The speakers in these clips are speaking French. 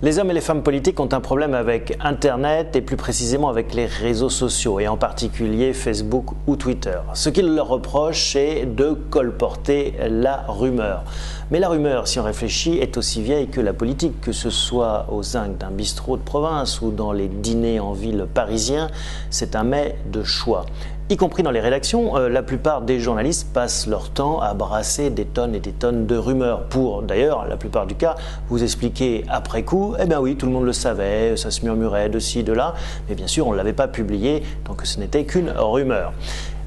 Les hommes et les femmes politiques ont un problème avec Internet et plus précisément avec les réseaux sociaux et en particulier Facebook ou Twitter. Ce qu'ils leur reprochent, c'est de colporter la rumeur. Mais la rumeur, si on réfléchit, est aussi vieille que la politique, que ce soit au zinc d'un bistrot de province ou dans les dîners en ville parisiens, c'est un mets de choix. Y compris dans les rédactions, la plupart des journalistes passent leur temps à brasser des tonnes et des tonnes de rumeurs pour, d'ailleurs, la plupart du cas, vous expliquer après coup, eh bien oui, tout le monde le savait, ça se murmurait de ci, de là, mais bien sûr, on ne l'avait pas publié, donc ce n'était qu'une rumeur.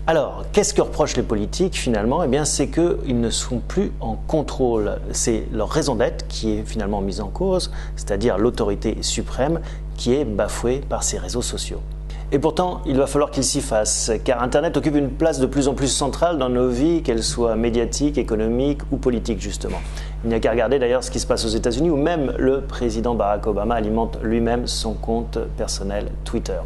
Alors, qu'est-ce que reprochent les politiques finalement? Eh bien, c'est qu'ils ne sont plus en contrôle. C'est leur raison d'être qui est finalement mise en cause, c'est-à-dire l'autorité suprême qui est bafouée par ces réseaux sociaux. Et pourtant, il va falloir qu'il s'y fasse, car Internet occupe une place de plus en plus centrale dans nos vies, qu'elles soient médiatiques, économiques ou politiques justement. Il n'y a qu'à regarder d'ailleurs ce qui se passe aux États-Unis, où même le président Barack Obama alimente lui-même son compte personnel Twitter.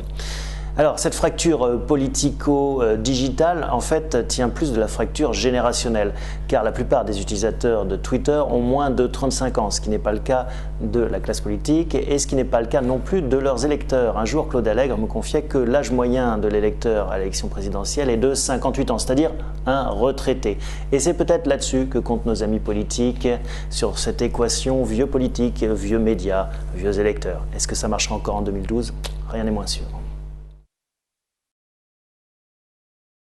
Alors, cette fracture politico-digitale, en fait, tient plus de la fracture générationnelle, car la plupart des utilisateurs de Twitter ont moins de 35 ans, ce qui n'est pas le cas de la classe politique et ce qui n'est pas le cas non plus de leurs électeurs. Un jour, Claude Allègre me confiait que l'âge moyen de l'électeur à l'élection présidentielle est de 58 ans, c'est-à-dire un retraité. Et c'est peut-être là-dessus que comptent nos amis politiques, sur cette équation vieux politique, vieux médias, vieux électeurs. Est-ce que ça marchera encore en 2012 ? Rien n'est moins sûr.